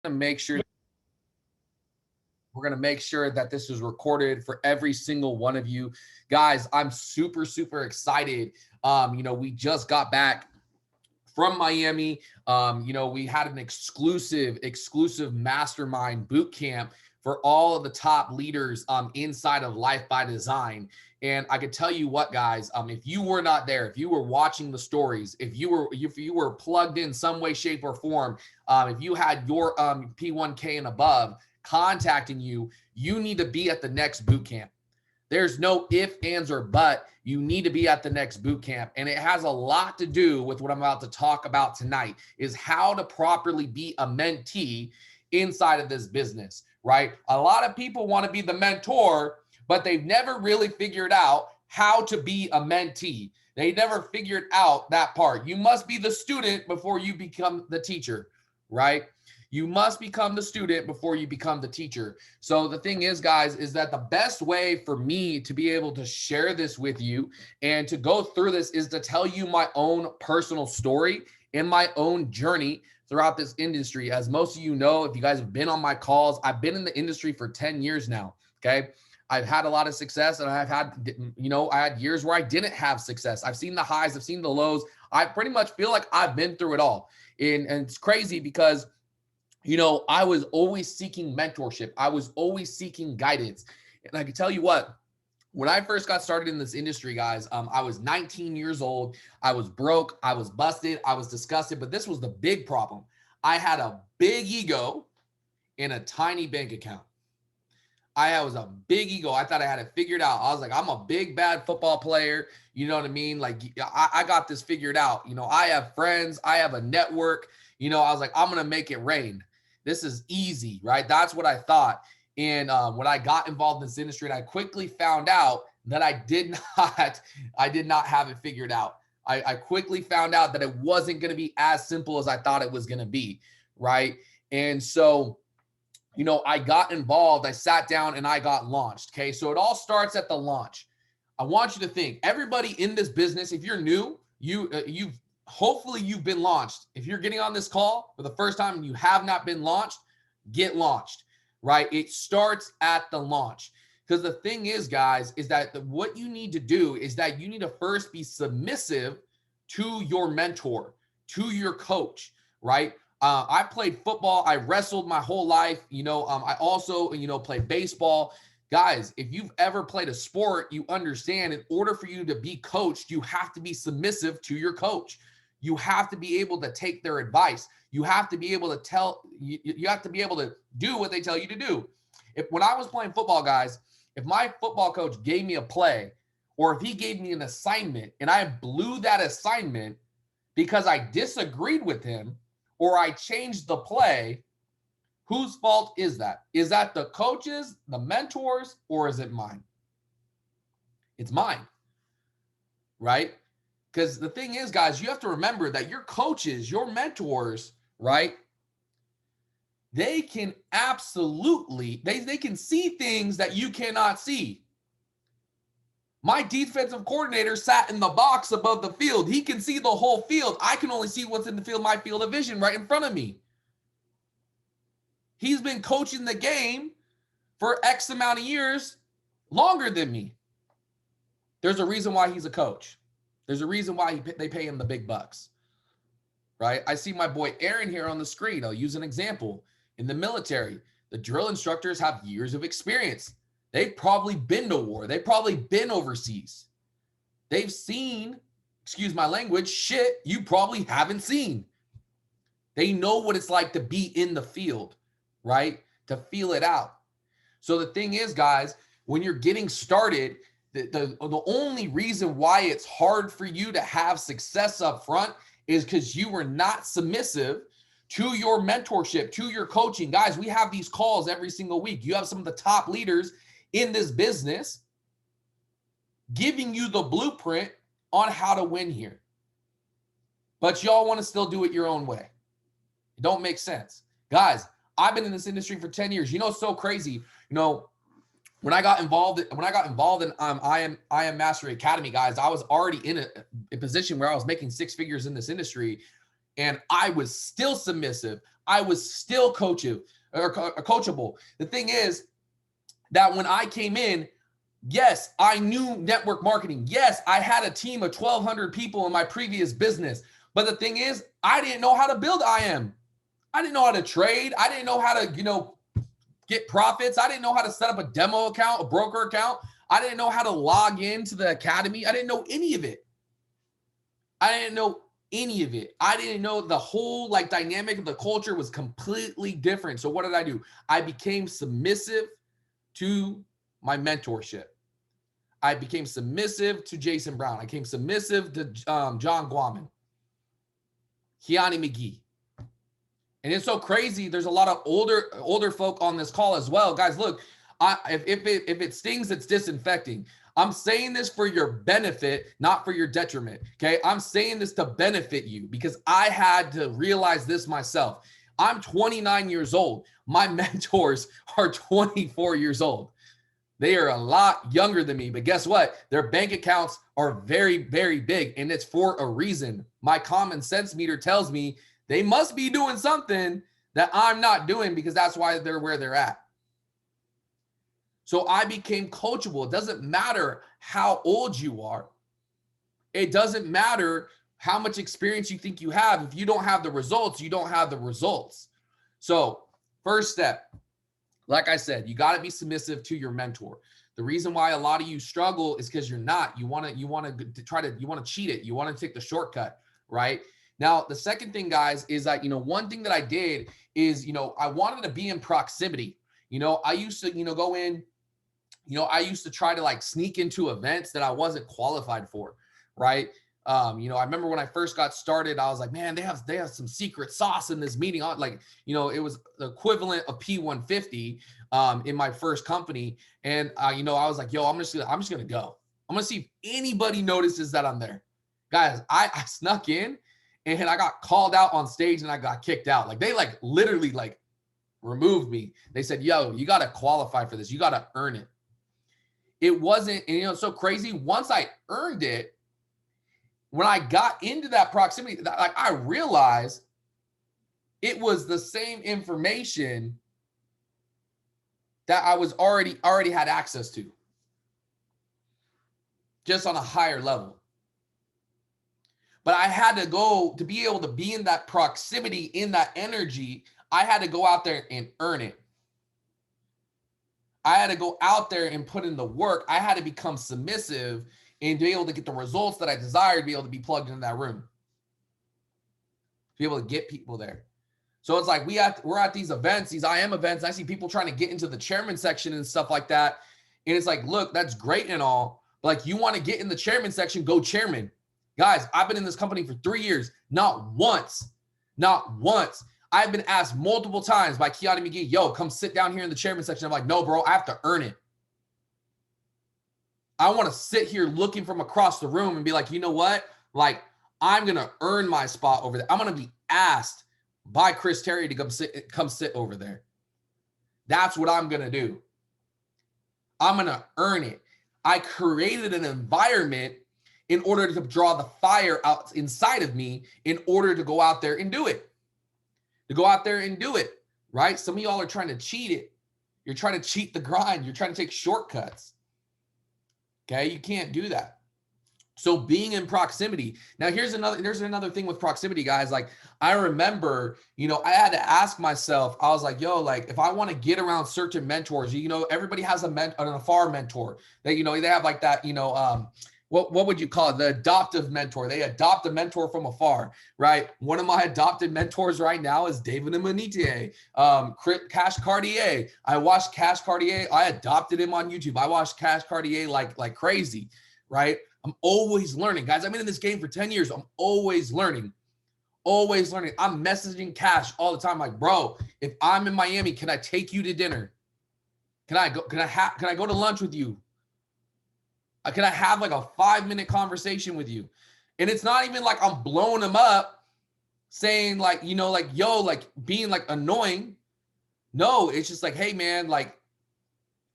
to make sure that this is recorded for every single one of you guys. I'm super, super excited. We just got back from Miami. We had an exclusive mastermind boot camp for all of the top leaders inside of Life by Design. And I could tell you what, guys, if you were not there, if you were watching the stories, if you were plugged in some way, shape, or form, if you had your P1K and above contacting you, you need to be at the next boot camp. There's no if, ands, or but. You need to be at the next boot camp. And it has a lot to do with what I'm about to talk about tonight, is how to properly be a mentee inside of this business, right? A lot of people want to be the mentor, but they've never really figured out how to be a mentee. They never figured out that part. You must be the student before you become the teacher, right? You must become the student before you become the teacher. So the thing is, guys, is that the best way for me to be able to share this with you and to go through this is to tell you my own personal story and my own journey throughout this industry. As most of you know, if you guys have been on my calls, I've been in the industry for 10 years now, okay? I've had a lot of success, and I've had, I had years where I didn't have success. I've seen the highs, I've seen the lows. I pretty much feel like I've been through it all. And it's crazy because I was always seeking mentorship. I was always seeking guidance. And I can tell you what, when I first got started in this industry, guys, I was 19 years old. I was broke. I was busted. I was disgusted. But this was the big problem. I had a big ego and a tiny bank account. I was a big ego. I thought I had it figured out. I was like, I'm a big, bad football player. You know what I mean? Like, I got this figured out. I have friends. I have a network. I was like, I'm going to make it rain. This is easy, right? That's what I thought. And when I got involved in this industry, and I quickly found out that I did not have it figured out. I quickly found out that it wasn't going to be as simple as I thought it was going to be, right? And so, I got involved, I sat down, and I got launched, okay? So it all starts at the launch. I want you to think, everybody in this business, if you're new, hopefully you've been launched. If you're getting on this call for the first time and you have not been launched, get launched, right? It starts at the launch. Because the thing is, guys, is that what you need to do is that you need to first be submissive to your mentor, to your coach, right? I played football. I wrestled my whole life. I also, played baseball. Guys, if you've ever played a sport, you understand in order for you to be coached, you have to be submissive to your coach. You have to be able to take their advice. You have to be able to you have to be able to do what they tell you to do. When I was playing football, guys, if my football coach gave me a play, or if he gave me an assignment and I blew that assignment because I disagreed with him or I changed the play, whose fault is that? Is that the coaches, the mentors, or is it mine? It's mine, right? Because the thing is, guys, you have to remember that your coaches, your mentors, right? They can absolutely, they can see things that you cannot see. My defensive coordinator sat in the box above the field. He can see the whole field. I can only see what's in the field, my field of vision right in front of me. He's been coaching the game for X amount of years longer than me. There's a reason why he's a coach. There's a reason why they pay him the big bucks, right? I see my boy Aaron here on the screen. I'll use an example. In the military, the drill instructors have years of experience. They've probably been to war. They've probably been overseas. They've seen, excuse my language, shit you probably haven't seen. They know what it's like to be in the field, right? To feel it out. So the thing is, guys, when you're getting started, the only reason why it's hard for you to have success up front is because you were not submissive to your mentorship, to your coaching. Guys, we have these calls every single week. You have some of the top leaders in this business giving you the blueprint on how to win here. But y'all want to still do it your own way. It don't make sense. Guys, I've been in this industry for 10 years. It's so crazy. When I got involved in I Am Mastery Academy, guys, I was already in a position where I was making six figures in this industry. and I was still submissive. I was still coachable. The thing is that when I came in, yes, I knew network marketing. Yes, I had a team of 1,200 people in my previous business. But the thing is, I didn't know how to build IM. I didn't know how to trade. I didn't know how to, get profits. I didn't know how to set up a demo account, a broker account. I didn't know how to log into the academy. I didn't know any of it. I didn't know the whole dynamic of the culture was completely different. So what did I do? I became submissive to my mentorship. I became submissive to Jason Brown. I became submissive to John Guaman, Kiani McGee. And it's so crazy. There's a lot of older folk on this call as well. Guys, look, if it stings, it's disinfecting. I'm saying this for your benefit, not for your detriment. Okay. I'm saying this to benefit you because I had to realize this myself. I'm 29 years old. My mentors are 24 years old. They are a lot younger than me, but guess what? Their bank accounts are very, very big, and it's for a reason. My common sense meter tells me they must be doing something that I'm not doing because that's why they're where they're at. So I became coachable. It doesn't matter how old you are. It doesn't matter how much experience you think you have. If you don't have the results, you don't have the results. So first step, like I said, you got to be submissive to your mentor. The reason why a lot of you struggle is because you're not. You want to cheat it. You want to take the shortcut, right? Now, the second thing, guys, is that, one thing that I did is, I wanted to be in proximity. I used to, go in, I used to try to sneak into events that I wasn't qualified for, right? I remember when I first got started, I was like, man, they have some secret sauce in this meeting. It was the equivalent of P150 in my first company. And, I was like, yo, I'm just going to go. I'm going to see if anybody notices that I'm there. Guys, I snuck in and I got called out on stage and I got kicked out. They literally removed me. They said, yo, you got to qualify for this. You got to earn it. It wasn't, and it's so crazy. Once I earned it, when I got into that proximity, I realized it was the same information that I was already had access to, just on a higher level. But I had to go to be able to be in that proximity, in that energy. I had to go out there and earn it. I had to go out there and put in the work. I had to become submissive and be able to get the results that I desired, to be able to be plugged into that room, to be able to get people there. So it's like we're at these events, these IM events, and I see people trying to get into the chairman section and stuff like that. And it's like, look, that's great and all, but you want to get in the chairman section, go chairman. Guys, I've been in this company for 3 years. Not once. I've been asked multiple times by Kiani McGee, yo, come sit down here in the chairman section. I'm like, no, bro, I have to earn it. I want to sit here looking from across the room and be like, you know what? I'm going to earn my spot over there. I'm going to be asked by Chris Terry to come sit over there. That's what I'm going to do. I'm going to earn it. I created an environment in order to draw the fire out inside of me in order to go out there and do it. Right? Some of y'all are trying to cheat it. You're trying to cheat the grind. You're trying to take shortcuts. Okay? You can't do that. So being in proximity. Now, there's another thing with proximity, guys. I remember, I had to ask myself, I was like, yo, if I want to get around certain mentors, everybody has an afar mentor. They have that, what would you call it? The adoptive mentor. They adopt a mentor from afar, right? One of my adopted mentors right now is David Amanite, Cash Cartier. I watched Cash Cartier. I adopted him on YouTube. I watched Cash Cartier like crazy, right? I'm always learning. Guys, I've been in this game for 10 years. I'm always learning. I'm messaging Cash all the time. Like, bro, if I'm in Miami, can I take you to dinner? Can I go to lunch with you? Can I have a 5-minute conversation with you? And it's not even like I'm blowing them up saying being annoying. No, it's just hey man,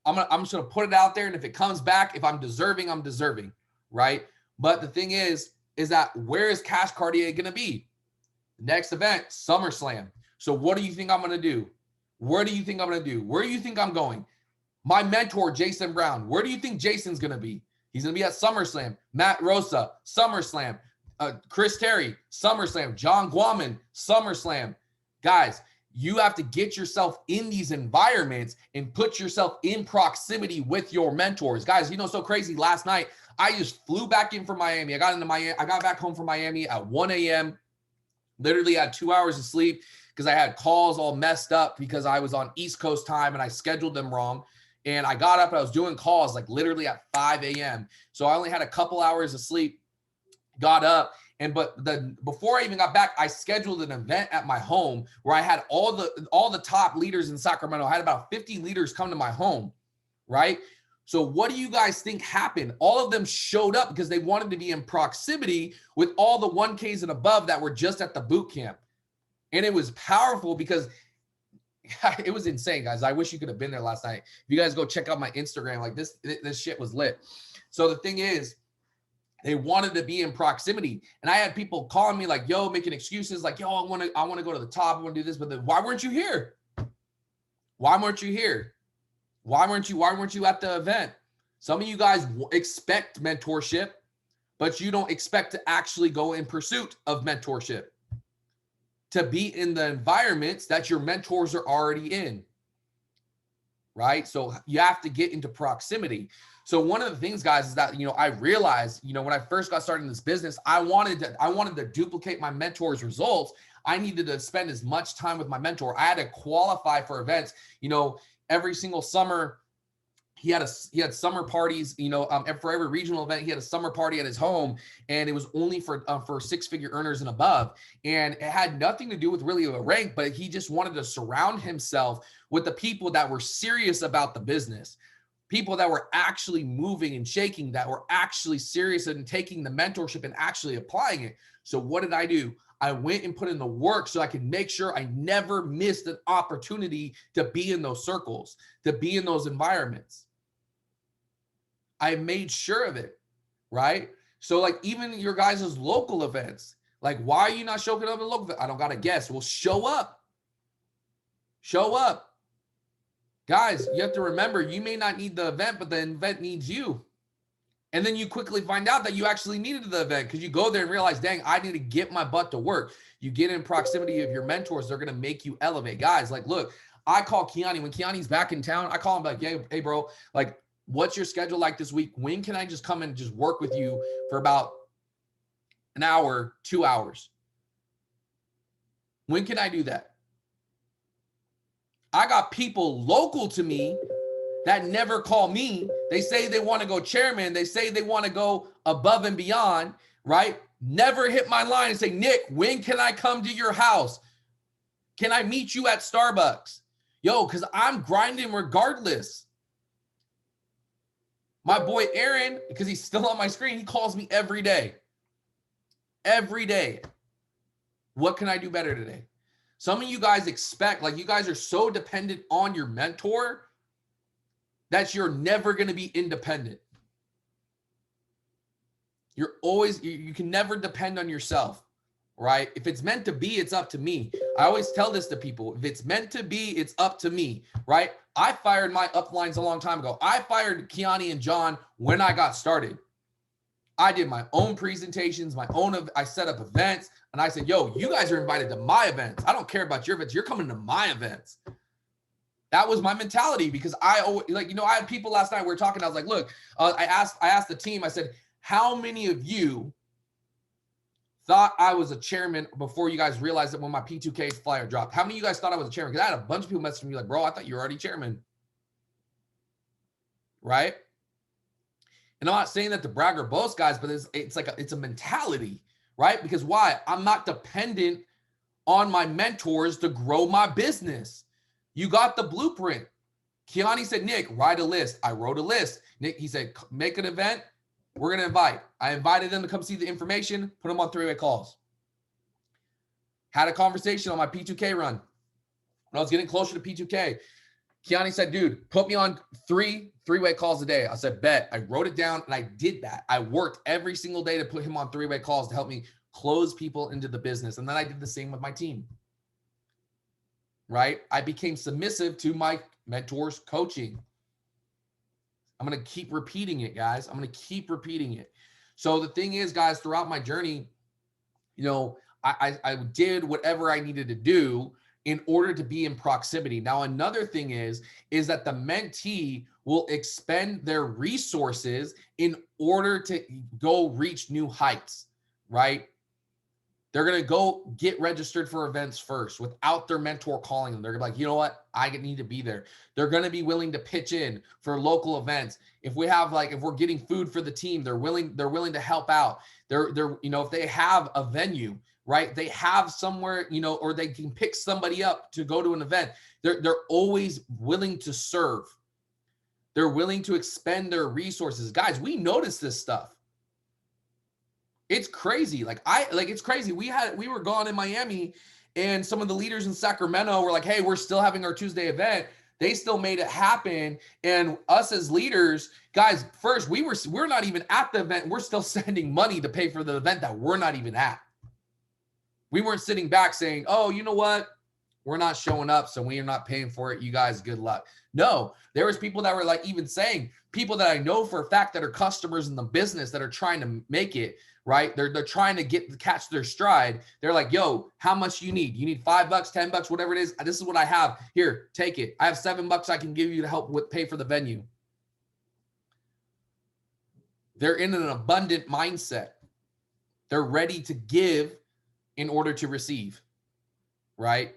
I'm just gonna put it out there. And if it comes back, if I'm deserving, I'm deserving. Right. But the thing is that where is Cash Cartier gonna be? Next event, SummerSlam. So what do you think I'm going to do? Where do you think I'm going to do? Where do you think I'm going? My mentor, Jason Brown. Where do you think Jason's going to be? He's going to be at SummerSlam. Matt Rosa, SummerSlam. Chris Terry, SummerSlam. John Guaman, SummerSlam. Guys, you have to get yourself in these environments and put yourself in proximity with your mentors. Guys, you know, so crazy. Last night, I just flew back in from Miami. I got back home from Miami at 1 a.m. Literally had 2 hours of sleep because I had calls all messed up because I was on East Coast time and I scheduled them wrong. And I got up and I was doing calls like literally at 5 a.m. So I only had a couple hours of sleep, got up. But before I even got back, I scheduled an event at my home where I had all the top leaders in Sacramento. I had about 50 leaders come to my home, right? So what do you guys think happened? All of them showed up because they wanted to be in proximity with all the 1Ks and above that were just at the boot camp. And it was powerful because it was insane, guys. I wish you could have been there last night. If you guys go check out my Instagram, like this shit was lit. So the thing is, they wanted to be in proximity. And I had people calling me like, yo, making excuses like, yo, I want to go to the top. I want to do this, but then why weren't you here? Why weren't you here? Why weren't you at the event? Some of you guys expect mentorship, but you don't expect to actually go in pursuit of mentorship, to be in the environments that your mentors are already in, right? So you have to get into proximity. So one of the things, guys, is that, you know, I realized, you know, when I first got started in this business, I wanted to duplicate my mentor's results. I needed to spend as much time with my mentor. I had to qualify for events. You know, every single summer, he had summer parties, you know, for every regional event, he had a summer party at his home, and it was only for six-figure earners and above. And it had nothing to do with really a rank, but he just wanted to surround himself with the people that were serious about the business, people that were actually moving and shaking, that were actually serious and taking the mentorship and actually applying it. So what did I do? I went and put in the work so I could make sure I never missed an opportunity to be in those circles, to be in those environments. I made sure of it, right? So like even your guys' local events, like why are you not showing up in local events? I don't got to guess. Well, show up. Show up. Guys, you have to remember, you may not need the event, but the event needs you. And then you quickly find out that you actually needed the event because you go there and realize, dang, I need to get my butt to work. You get in proximity of your mentors. They're going to make you elevate. Guys, like, look, I call Kiani. When Kiani's back in town, I call him like, hey, bro, like, what's your schedule like this week? When can I just come and just work with you for about an hour, 2 hours? When can I do that? I got people local to me that never call me. They say they want to go chairman. They say they want to go above and beyond, right? Never hit my line and say, Nick, when can I come to your house? Can I meet you at Starbucks? Yo, because I'm grinding regardless. My boy Aaron, because he's still on my screen, he calls me every day. Every day. What can I do better today? Some of you guys expect, like you guys are so dependent on your mentor that you're never going to be independent. You're always, you can never depend on yourself, right? If it's meant to be, it's up to me. I always tell this to people. If it's meant to be, it's up to me, right? I fired my uplines a long time ago. I fired Kiani and John when I got started. I did my own presentations, I set up events, and I said, yo, you guys are invited to my events. I don't care about your events. You're coming to my events. That was my mentality because I always, like, you know, I had people last night, we were talking, I was like, look, I asked the team, I said, how many of you thought I was a chairman before you guys realized that when my P2K flyer dropped? How many of you guys thought I was a chairman? Because I had a bunch of people messaging me like, bro, I thought you were already chairman. Right? And I'm not saying that to brag or boast, guys, but it's a mentality, right? Because why? I'm not dependent on my mentors to grow my business. You got the blueprint. Kiani said, Nick, write a list. I wrote a list. Nick, he said, make an event. We're going to invite. I invited them to come see the information, put them on three-way calls. Had a conversation on my P2K run. When I was getting closer to P2K, Kiani said, dude, put me on three-way calls a day. I said, bet. I wrote it down and I did that. I worked every single day to put him on three-way calls to help me close people into the business. And then I did the same with my team, right? I became submissive to my mentor's coaching. I'm going to keep repeating it, guys. I'm going to keep repeating it. So the thing is, guys, throughout my journey, you know, I did whatever I needed to do in order to be in proximity. Now, another thing is that the mentee will expend their resources in order to go reach new heights, right? They're going to go get registered for events first without their mentor calling them. They're gonna be like, you know what? I need to be there. They're going to be willing to pitch in for local events. If we have if we're getting food for the team, they're willing to help out. They're, you know, if they have a venue, right? They have somewhere, you know, or they can pick somebody up to go to an event. They're always willing to serve. They're willing to expend their resources. Guys, we notice this stuff. It's crazy. It's crazy. We were gone in Miami, and some of the leaders in Sacramento were like, hey, we're still having our Tuesday event. They still made it happen. And us as leaders, guys, first, we're not even at the event. We're still sending money to pay for the event that we're not even at. We weren't sitting back saying, oh, you know what? We're not showing up, so we are not paying for it. You guys, good luck. No, there was people that were even saying, people that I know for a fact that are customers in the business that are trying to make it, right? They're trying to catch their stride. They're like, yo, how much you need? You need $5, $10, whatever it is. This is what I have. Here, take it. I have $7 I can give you to help pay for the venue. They're in an abundant mindset. They're ready to give in order to receive, right?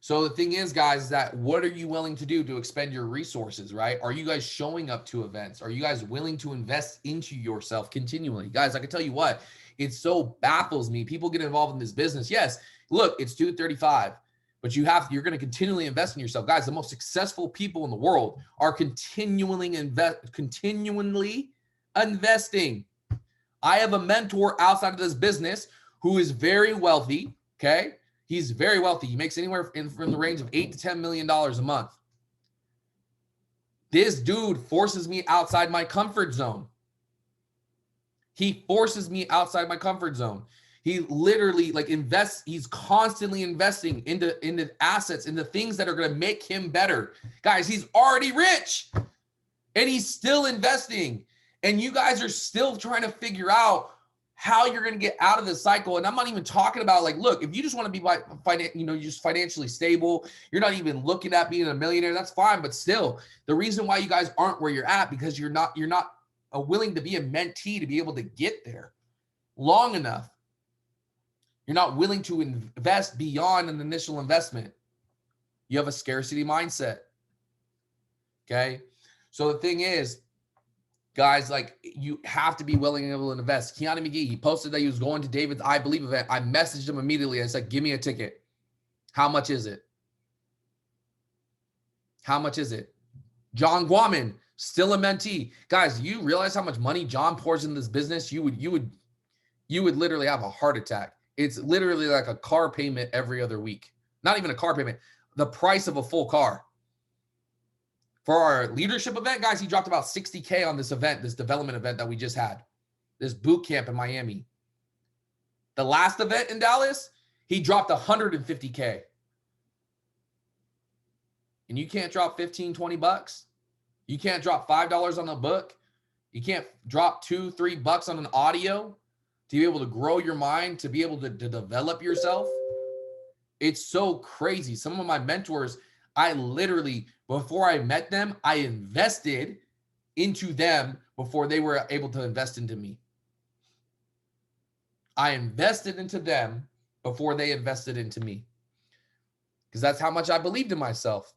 So the thing is, guys, that what are you willing to do to expend your resources, right? Are you guys showing up to events? Are you guys willing to invest into yourself continually? Guys, I can tell you what, it so baffles me. People get involved in this business. Yes, look, it's 235, but you're going to continually invest in yourself. Guys, the most successful people in the world are continually investing. I have a mentor outside of this business who is very wealthy, okay? He's very wealthy. He makes anywhere from the range of $8 to $10 million a month. This dude forces me outside my comfort zone. He forces me outside my comfort zone. He literally invests. He's constantly investing into assets, into things that are going to make him better. Guys, he's already rich and he's still investing. And you guys are still trying to figure out how you're going to get out of this cycle. And I'm not even talking about look, if you just want to be just financially stable, you're not even looking at being a millionaire, that's fine. But still, the reason why you guys aren't where you're at, because you're not willing to be a mentee to be able to get there long enough. You're not willing to invest beyond an initial investment. You have a scarcity mindset. Okay. So the thing is, guys, you have to be willing and able to invest. Keanu McGee, he posted that he was going to David's I Believe event. I messaged him immediately. I said, give me a ticket. How much is it? How much is it? John Guaman, still a mentee. Guys, you realize how much money John pours in this business? You would literally have a heart attack. It's literally like a car payment every other week. Not even a car payment, the price of a full car. For our leadership event, guys, he dropped about $60K on this event, this development event that we just had, this boot camp in Miami. The last event in Dallas, he dropped $150K. And you can't drop 15, 20 bucks. You can't drop $5 on a book. You can't drop $2, $3 on an audio to be able to grow your mind, to be able to develop yourself. It's so crazy. Some of my mentors, I literally, before I met them, I invested into them before they were able to invest into me. I invested into them before they invested into me. Because that's how much I believed in myself.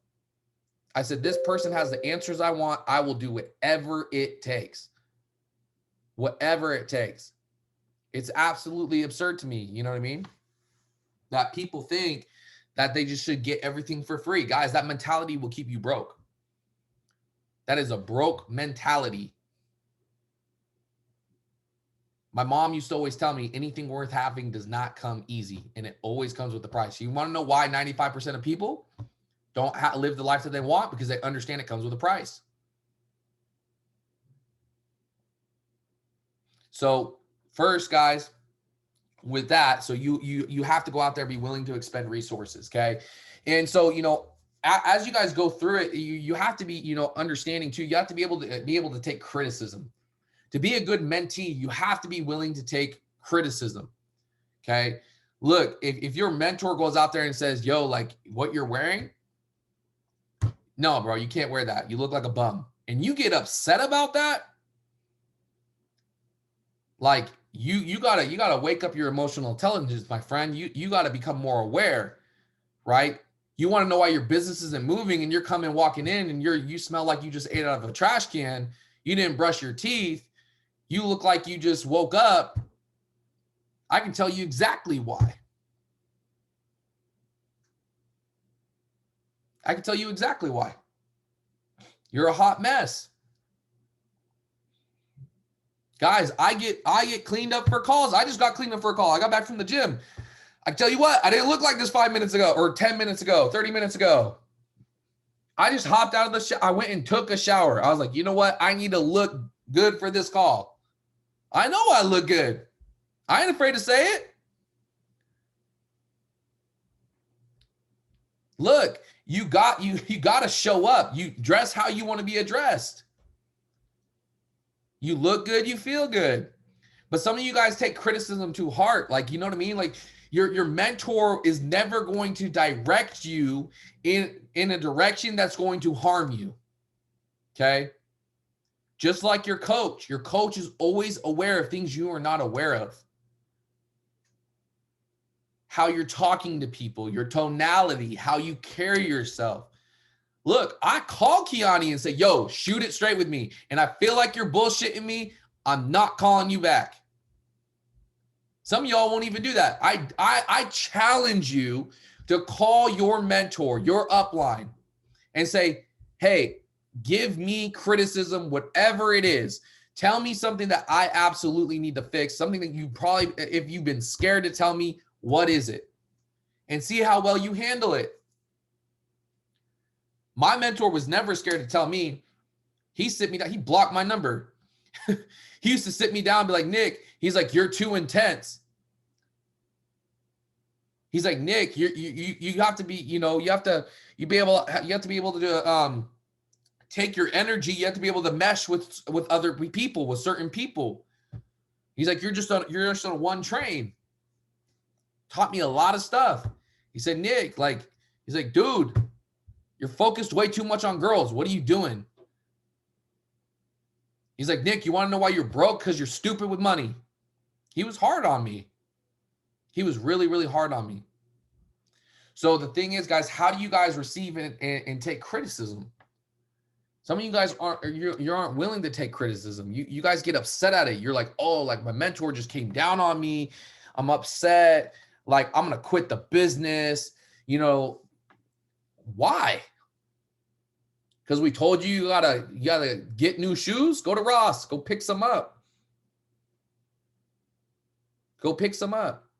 I said, this person has the answers I want. I will do whatever it takes. Whatever it takes. It's absolutely absurd to me. You know what I mean? That people think that they just should get everything for free. Guys, that mentality will keep you broke. That is a broke mentality. My mom used to always tell me anything worth having does not come easy, and it always comes with the price. You want to know why 95% of people don't live the life that they want? Because they understand it comes with a price. So first, guys, with that. So you have to go out there and be willing to expend resources. Okay. And so, you know, as you guys go through it, you have to be, you know, understanding too. You have to be able to take criticism. To be a good mentee, you have to be willing to take criticism. Okay. Look, if your mentor goes out there and says, yo, like what you're wearing, no, bro, you can't wear that. You look like a bum. And you get upset about that. Like you gotta wake up your emotional intelligence, my friend. You gotta become more aware, right? You want to know why your business isn't moving, and you're coming walking in and you smell like you just ate out of a trash can. You didn't brush your teeth. You look like you just woke up. I can tell you exactly why. I can tell you exactly why. You're a hot mess. Guys, I get cleaned up for calls. I just got cleaned up for a call. I got back from the gym. I tell you what, I didn't look like this 5 minutes ago or 10 minutes ago, 30 minutes ago. I just hopped out of the shower. I went and took a shower. I was like, you know what? I need to look good for this call. I know I look good. I ain't afraid to say it. Look, you got to show up. You dress how you want to be addressed. You look good, you feel good. But some of you guys take criticism to heart. Like, you know what I mean? Like your mentor is never going to direct you in a direction that's going to harm you. Okay? Just like your coach is always aware of things you are not aware of. How you're talking to people, your tonality, how you carry yourself. Look, I call Kiani and say, yo, shoot it straight with me. And I feel like you're bullshitting me. I'm not calling you back. Some of y'all won't even do that. I challenge you to call your mentor, your upline, and say, hey, give me criticism, whatever it is. Tell me something that I absolutely need to fix, something that you probably, if you've been scared to tell me, what is it? And see how well you handle it. My mentor was never scared to tell me. He sit me down. He blocked my number. He used to sit me down and be like, Nick, he's like, you're too intense. He's like, Nick, you have to be, you have to be able to take your energy. You have to be able to mesh with other people, with certain people. He's like, you're just on one train. Taught me a lot of stuff. He said, Nick, he's like, dude, you're focused way too much on girls. What are you doing? He's like, Nick, you want to know why you're broke? Because you're stupid with money. He was hard on me. He was really, really hard on me. So the thing is, guys, how do you guys receive and take criticism? Some of you guys aren't willing to take criticism. You guys get upset at it. You're like, oh, like my mentor just came down on me. I'm upset. Like, I'm going to quit the business. Why? Because we told you gotta get new shoes. Go to Ross. Go pick some up. Go pick some up.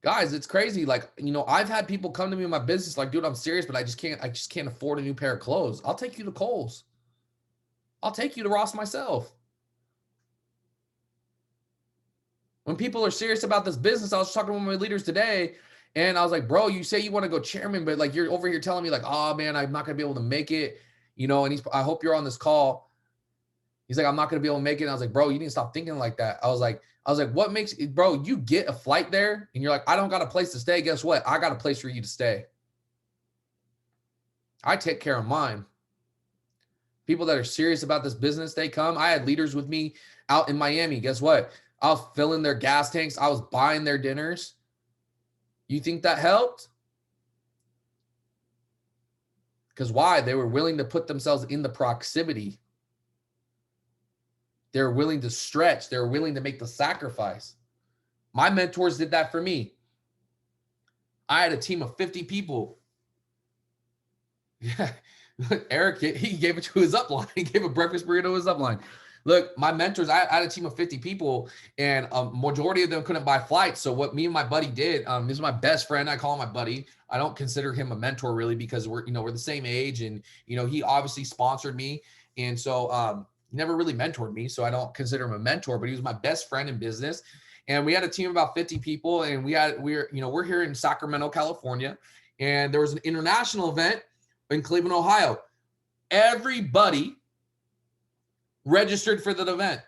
Guys, it's crazy. Like, I've had people come to me in my business like, dude, I'm serious, but I just can't afford a new pair of clothes. I'll take you to Kohl's. I'll take you to Ross myself. When people are serious about this business, I was talking to one of my leaders today, and I was like, bro, you say you want to go chairman, but like you're over here telling me like, oh man, I'm not going to be able to make it, and I hope you're on this call. He's like, I'm not going to be able to make it. And I was like, bro, you need to stop thinking like that. I was like, what makes it, bro, you get a flight there and you're like, I don't got a place to stay. Guess what? I got a place for you to stay. I take care of mine. People that are serious about this business, they come. I had leaders with me out in Miami. Guess what? I was filling their gas tanks. I was buying their dinners. You think that helped? Because why? They were willing to put themselves in the proximity. They're willing to stretch. They're willing to make the sacrifice. My mentors did that for me. I had a team of 50 people. Yeah, Eric, he gave it to his upline. He gave a breakfast burrito to his upline. Look, my mentors, I had a team of 50 people, and a majority of them couldn't buy flights. So what me and my buddy did, this is my best friend. I call him my buddy. I don't consider him a mentor really, because we're the same age, and he obviously sponsored me, and so he never really mentored me, so I don't consider him a mentor. But he was my best friend in business, And we had a team of about 50 people, and we're here in Sacramento, California, and there was an international event in Cleveland, Ohio. Everybody registered for the event.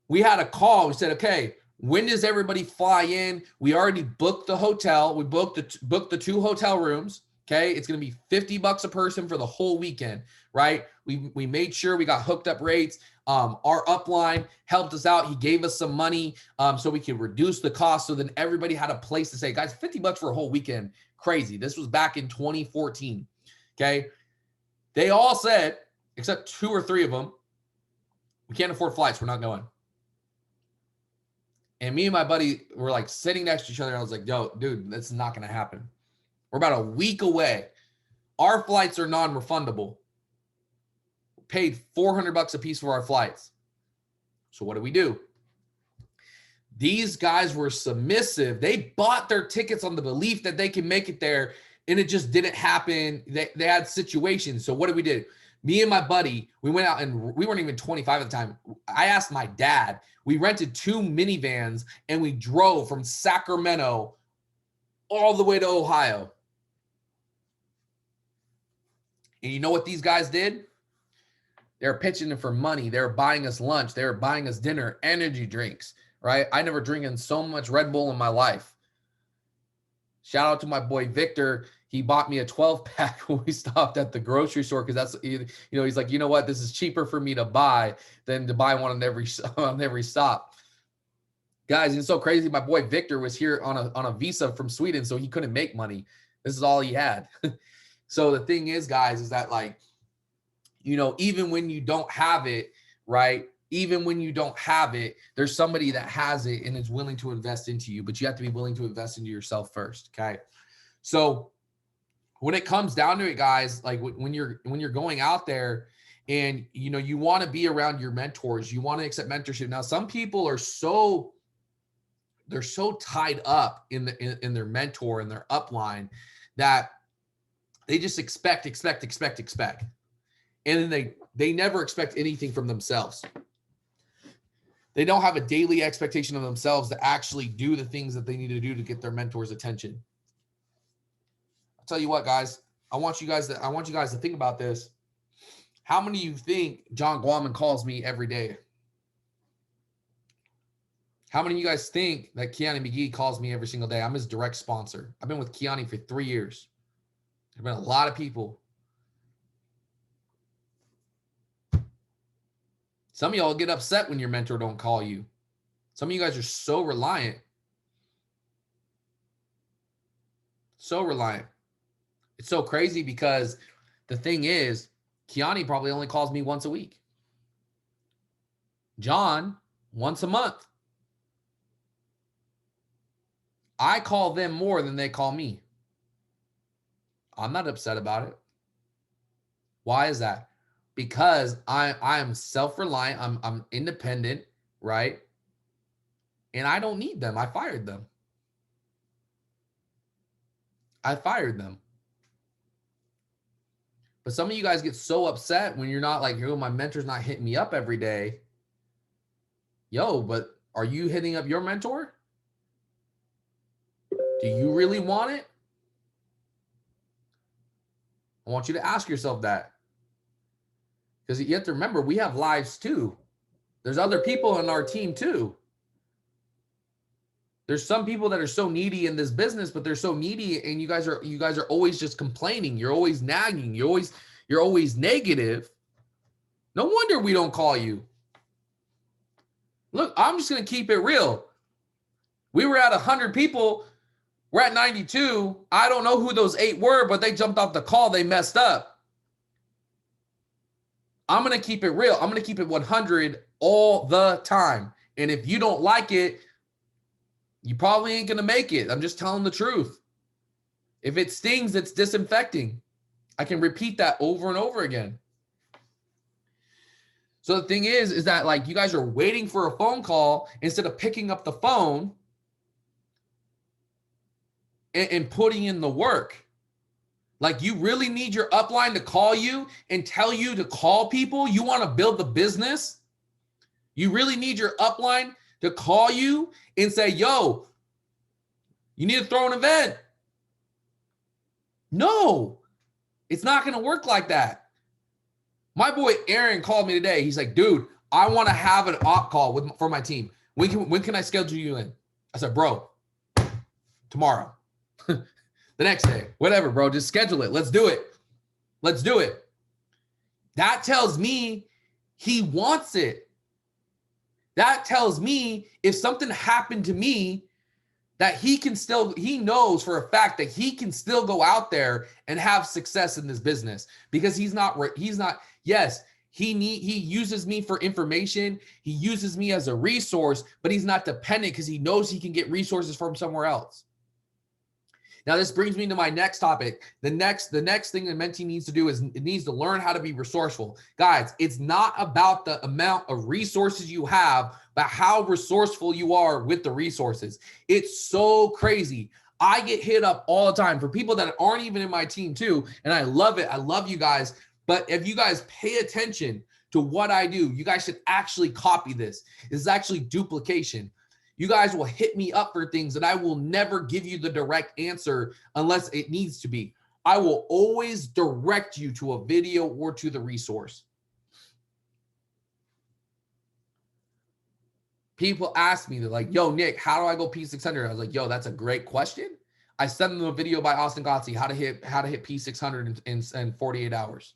We had a call. We said, okay, when does everybody fly in? We already booked the hotel. We booked the 2 hotel rooms. Okay, it's going to be $50 a person for the whole weekend, right? We made sure we got hooked up rates. Our upline helped us out. He gave us some money so we could reduce the cost. So then everybody had a place to say, guys, $50 for a whole weekend, crazy. This was back in 2014. Okay, they all said, except 2 or 3 of them, we can't afford flights. We're not going. And me and my buddy were like sitting next to each other. And I was like, yo, dude, that's not going to happen. We're about a week away. Our flights are non-refundable. We paid $400 a piece for our flights. So what do? These guys were submissive. They bought their tickets on the belief that they can make it there, and it just didn't happen. They had situations. So what did we do? Me and my buddy, we went out, and we weren't even 25 at the time. I asked my dad. We rented 2 minivans, and we drove from Sacramento all the way to Ohio. And you know what these guys did? They're pitching in for money. They're buying us lunch. They're buying us dinner, energy drinks, right? I never drinking so much Red Bull in my life. Shout out to my boy Victor. He bought me a 12-pack when we stopped at the grocery store, because that's, he's like, you know what? This is cheaper for me to buy than to buy one on every stop. Guys, it's so crazy. My boy Victor was here on a visa from Sweden, so he couldn't make money. This is all he had. So the thing is, guys, is that, like, even when you don't have it, right? Even when you don't have it, there's somebody that has it and is willing to invest into you, but you have to be willing to invest into yourself first. Okay. So when it comes down to it, guys, like when you're going out there and, you want to be around your mentors, you want to accept mentorship. Now, some people are they're so tied up in their mentor and their upline that they just expect. And then they never expect anything from themselves. They don't have a daily expectation of themselves to actually do the things that they need to do to get their mentor's attention. I'll tell you what, guys, I want you guys to think about this. How many of you think John Guaman calls me every day? How many of you guys think that Kiani McGee calls me every single day? I'm his direct sponsor. I've been with Kiani for 3 years. There've been a lot of people. Some of y'all get upset when your mentor don't call you. Some of you guys are so reliant. So reliant. It's so crazy because the thing is, Kiani probably only calls me once a week. John, once a month. I call them more than they call me. I'm not upset about it. Why is that? Because I am self-reliant. I'm independent, right? And I don't need them. I fired them. But some of you guys get so upset when you're not like, oh, my mentor's not hitting me up every day. Yo, but are you hitting up your mentor? Do you really want it? I want you to ask yourself that. Because you have to remember, we have lives too. There's other people on our team too. There's some people that are so needy in this business, but they're so needy, and you guys are always just complaining. You're always nagging. You're always negative. No wonder we don't call you. Look, I'm just gonna keep it real. We were at 100 people. We're at 92. I don't know who those 8 were, but they jumped off the call. They messed up. I'm going to keep it real. I'm going to keep it 100 all the time. And if you don't like it, you probably ain't going to make it. I'm just telling the truth. If it stings, it's disinfecting. I can repeat that over and over again. So the thing is that, like, you guys are waiting for a phone call instead of picking up the phone and putting in the work. Like, you really need your upline to call you and tell you to call people? You want to build the business? You really need your upline to call you and say, yo, you need to throw an event. No, it's not going to work like that. My boy Aaron called me today. He's like, dude, I want to have an op call for my team. When can I schedule you in? I said, bro, tomorrow, the next day, whatever, bro, just schedule it. Let's do it. Let's do it. That tells me he wants it. That tells me if something happened to me, that he knows for a fact that he can still go out there and have success in this business, because yes, he uses me for information. He uses me as a resource, but he's not dependent because he knows he can get resources from somewhere else. Now, this brings me to my next topic. The next thing the mentee needs to do is it needs to learn how to be resourceful. Guys, it's not about the amount of resources you have, but how resourceful you are with the resources. It's so crazy. I get hit up all the time for people that aren't even in my team too, and I love it. I love you guys. But if you guys pay attention to what I do, you guys should actually copy this. This is actually duplication. You guys will hit me up for things that I will never give you the direct answer unless it needs to be. I will always direct you to a video or to the resource. People ask me, they're like, yo, Nick, how do I go P600? I was like, yo, that's a great question. I sent them a video by Austin Gotzi, how to hit P600 in 48 hours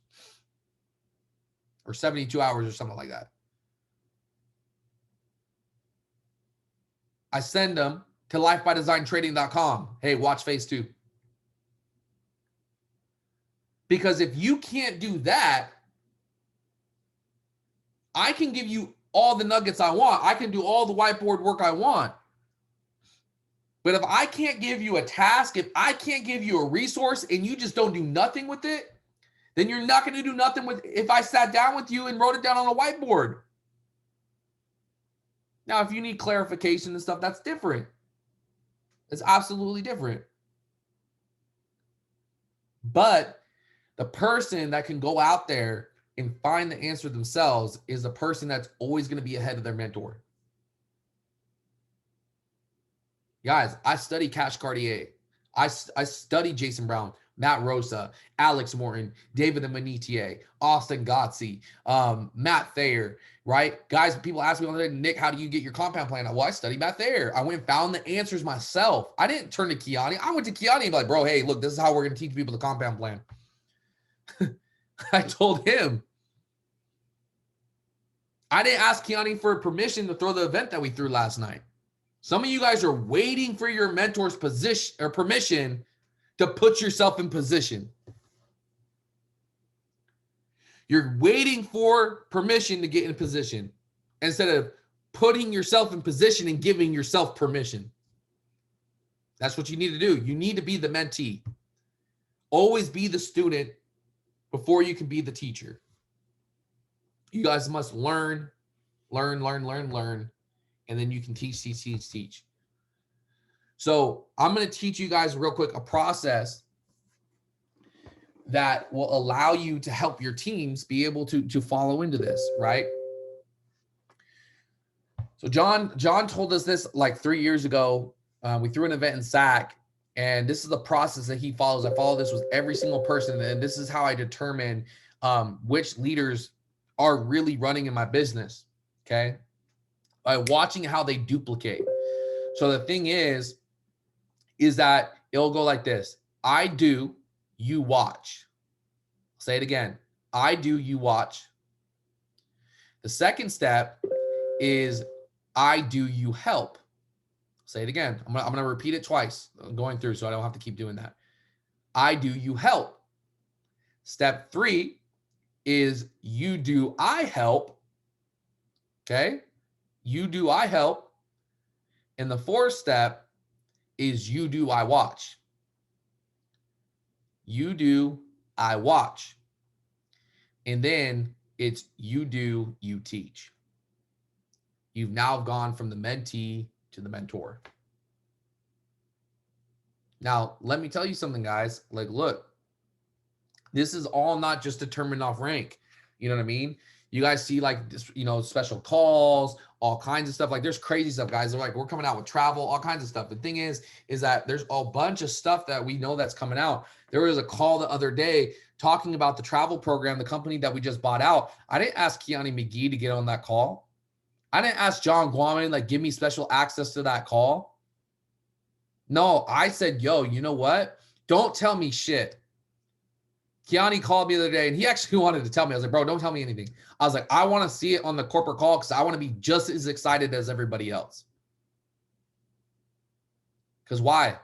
or 72 hours or something like that. I send them to lifebydesignTrading.com. Hey, watch phase 2. Because if you can't do that, I can give you all the nuggets I want. I can do all the whiteboard work I want. But if I can't give you a task, if I can't give you a resource and you just don't do nothing with it, then you're not going to do nothing with if I sat down with you and wrote it down on a whiteboard. Now, if you need clarification and stuff, that's different. It's absolutely different. But the person that can go out there and find the answer themselves is the person that's always going to be ahead of their mentor. Guys, I study Cash Cartier. I study Jason Brown, Matt Rosa, Alex Morton, David the Mentee, Austin Gotzi, Matt Thayer, right? Guys, people ask me all the time, Nick, how do you get your compound plan? Well, I studied Matt Thayer. I went and found the answers myself. I didn't turn to Kiani. I went to Kiani and be like, bro, hey, look, this is how we're going to teach people the compound plan. I told him. I didn't ask Kiani for permission to throw the event that we threw last night. Some of you guys are waiting for your mentor's position or permission to put yourself in position. You're waiting for permission to get in position instead of putting yourself in position and giving yourself permission. That's what you need to do. You need to be the mentee. Always be the student before you can be the teacher. You guys must learn, and then you can teach. So I'm going to teach you guys real quick a process that will allow you to help your teams be able to follow into this, right? So John told us this like 3 years ago. We threw an event in SAC, and this is the process that he follows. I follow this with every single person, and this is how I determine which leaders are really running in my business, okay? By watching how they duplicate. So the thing is that it'll go like this. I do, you watch. Say it again. I do, you watch. The second step is I do, you help. Say it again. I'm gonna repeat it twice. I'm going through so I don't have to keep doing that. I do, you help. Step 3 is you do, I help. Okay? You do, I help. And the 4th step is you do, I watch. You do, I watch. And then it's you do, you teach. You've now gone from the mentee to the mentor. Now, let me tell you something, guys. Like, look, this is all not just determined off rank. You know what I mean? You guys see like this, you know, special calls, all kinds of stuff. Like there's crazy stuff, guys. They're like, we're coming out with travel, all kinds of stuff. The thing is that there's a bunch of stuff that we know that's coming out. There was a call the other day talking about the travel program, the company that we just bought out. I didn't ask Kiani McGee to get on that call. I didn't ask John Guaman, like, give me special access to that call. No, I said, yo, you know what? Don't tell me shit. Kiani called me the other day, and he actually wanted to tell me. I was like, bro, don't tell me anything. I was like, I want to see it on the corporate call because I want to be just as excited as everybody else. Because why?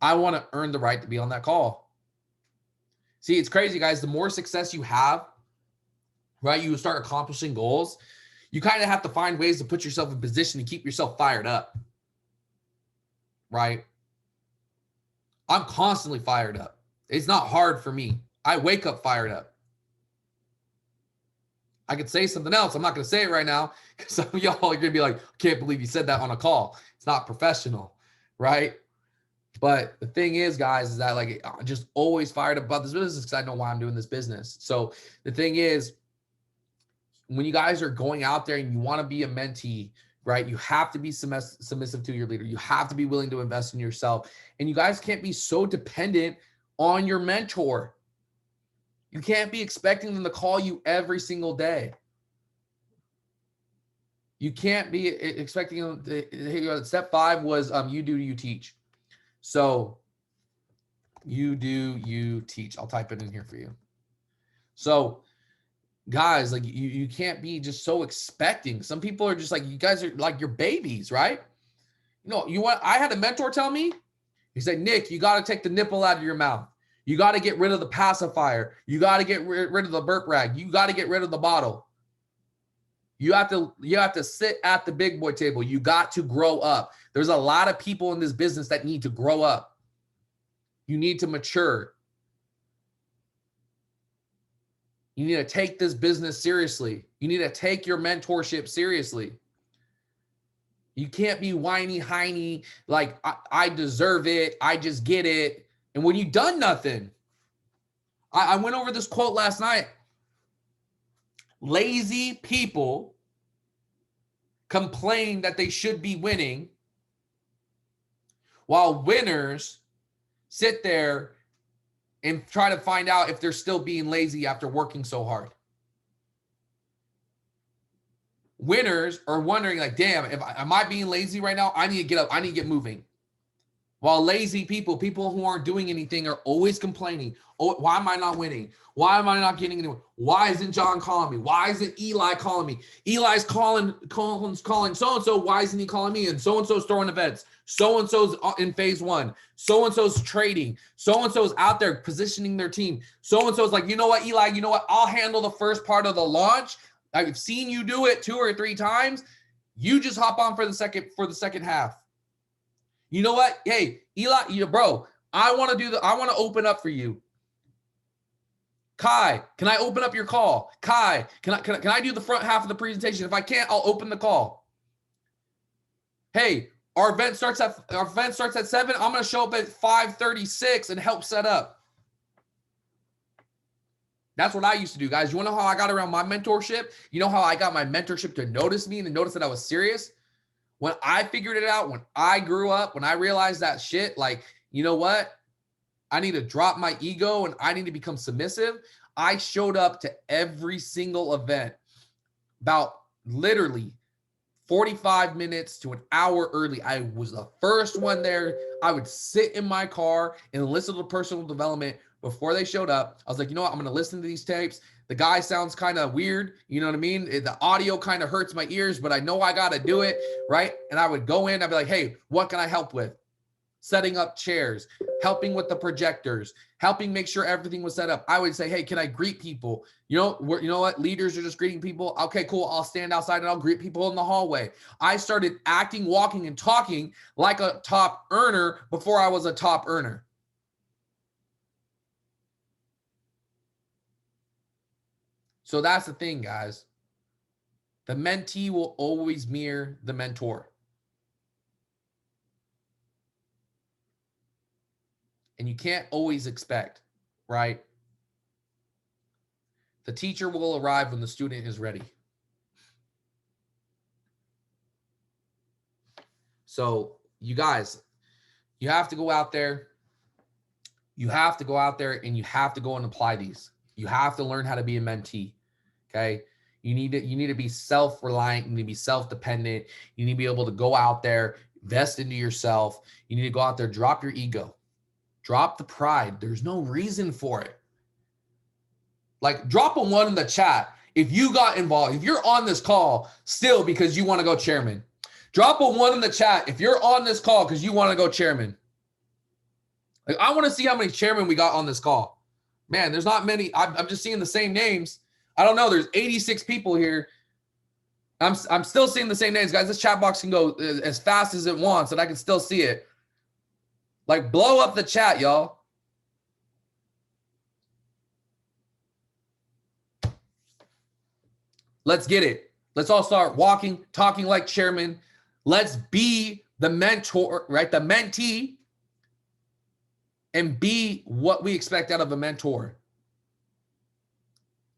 I want to earn the right to be on that call. See, it's crazy, guys. The more success you have, right, you start accomplishing goals, you kind of have to find ways to put yourself in position to keep yourself fired up, right? I'm constantly fired up. It's not hard for me. I wake up fired up. I could say something else. I'm not going to say it right now because some of y'all are going to be like, can't believe you said that on a call. It's not professional, right? But the thing is, guys, is that like I'm just always fired up about this business because I know why I'm doing this business. So the thing is, when you guys are going out there and you want to be a mentee, right, you have to be submissive to your leader. You have to be willing to invest in yourself. And you guys can't be so dependent on your mentor. You can't be expecting them to call you every single day. You can't be expecting them to, step 5 was you do, you teach. So you do, you teach. I'll type it in here for you. So guys, like you can't be just so expecting. Some people are just like, you guys are like your babies, right? You know, I had a mentor tell me, he said, Nick, you got to take the nipple out of your mouth. You got to get rid of the pacifier. You got to get rid of the burp rag. You got to get rid of the bottle. You have to sit at the big boy table. You got to grow up. There's a lot of people in this business that need to grow up. You need to mature. You need to take this business seriously. You need to take your mentorship seriously. You can't be whiny, hiney, like I deserve it. I just get it. And when you've done nothing, I went over this quote last night. Lazy people complain that they should be winning, while winners sit there and try to find out if they're still being lazy after working so hard. Winners are wondering like, damn, am I being lazy right now? I need to get up. I need to get moving. While lazy people who aren't doing anything, are always complaining. Oh, why am I not winning? Why am I not getting anywhere? Why isn't John calling me? Why isn't Eli calling me? Eli's calling so-and-so. Why isn't he calling me? And so-and-so's throwing events. So-and-so's in phase 1. So-and-so's trading. So-and-so's out there positioning their team. So-and-so's like, you know what, Eli, you know what? I'll handle the first part of the launch. I've seen you do it 2 or 3 times. You just hop on for the second half. You know what? Hey, Eli, bro, I want to open up for you. Kai, can I open up your call? Kai, can I do the front half of the presentation? If I can't, I'll open the call. Hey, our event starts at 7. I'm going to show up at 5:36 and help set up. That's what I used to do, guys. You want to know how I got around my mentorship? You know how I got my mentorship to notice me and to notice that I was serious? When I figured it out, when I grew up, when I realized that shit, like, you know what? I need to drop my ego and I need to become submissive. I showed up to every single event about literally 45 minutes to an hour early. I was the first one there. I would sit in my car and listen to personal development before they showed up. I was like, you know what? I'm going to listen to these tapes. The guy sounds kind of weird. You know what I mean? The audio kind of hurts my ears, but I know I got to do it, right? And I would go in. I'd be like, hey, what can I help with? Setting up chairs, helping with the projectors, helping make sure everything was set up. I would say, hey, can I greet people? You know what? Leaders are just greeting people. Okay, cool. I'll stand outside and I'll greet people in the hallway. I started acting, walking, and talking like a top earner before I was a top earner. So that's the thing, guys. The mentee will always mirror the mentor. And you can't always expect, right, The teacher will arrive when the student is ready. So you guys, you have to go out there. You have to go out there and you have to go and apply these. You have to learn how to be a mentee. Okay. You need to be self-reliant. You need to be self-dependent. You need to be able to go out there, invest into yourself. You need to go out there, drop your ego, drop the pride. There's no reason for it. Like, drop a 1 in the chat if you got involved, if you're on this call still because you want to go chairman. Drop a 1 in the chat if you're on this call because you want to go chairman. Like, I want to see how many chairmen we got on this call. Man, there's not many. I'm just seeing the same names. I don't know. There's 86 people here. I'm still seeing the same names, guys. This chat box can go as fast as it wants, and I can still see it. Like, blow up the chat, y'all. Let's get it. Let's all start walking, talking like chairman. Let's be the mentor, right? The mentee, and be what we expect out of a mentor.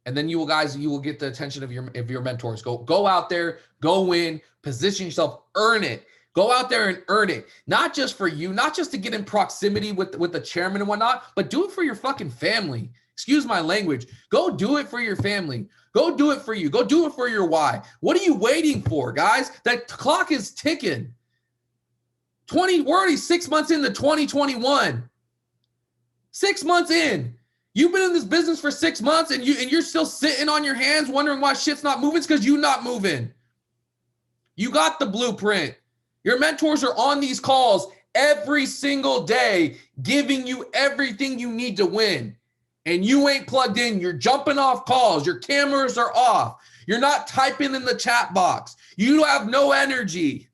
And then you will get the attention of your mentors. Go out there, go win, position yourself, earn it. Go out there and earn it. Not just for you, not just to get in proximity with the chairman and whatnot, but do it for your fucking family. Excuse my language. Go do it for your family. Go do it for you. Go do it for your why. What are you waiting for, guys? That clock is ticking. We're already 6 months into 2021. 6 months in. You've been in this business for 6 months and you're still sitting on your hands wondering why shit's not moving. It's because you're not moving. You got the blueprint. Your mentors are on these calls every single day, giving you everything you need to win. And you ain't plugged in. You're jumping off calls. Your cameras are off. You're not typing in the chat box. You have no energy.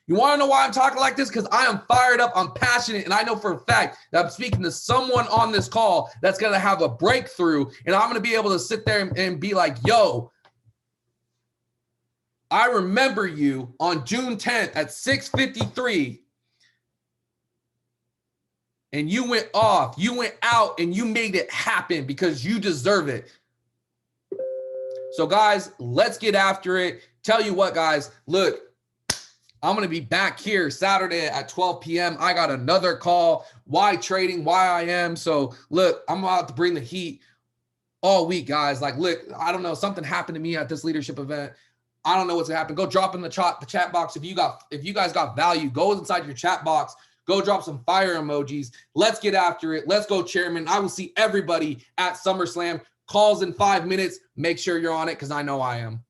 You want to know why I'm talking like this? Because I am fired up. I'm passionate. And I know for a fact that I'm speaking to someone on this call that's going to have a breakthrough. And I'm going to be able to sit there and be like, yo, I remember you on June 10th at 6:53. And you went off, you went out, and you made it happen because you deserve it. So, guys, let's get after it. Tell you what, guys, look, I'm going to be back here Saturday at 12 p.m. I got another call. Why trading? Why I am. So, look, I'm about to bring the heat all week, guys. Like, look, I don't know. Something happened to me at this leadership event. I don't know what's going to happen. Go drop in the chat box. If you guys got value, go inside your chat box. Go drop some fire emojis. Let's get after it. Let's go, chairman. I will see everybody at SummerSlam. Calls in 5 minutes. Make sure you're on it because I know I am.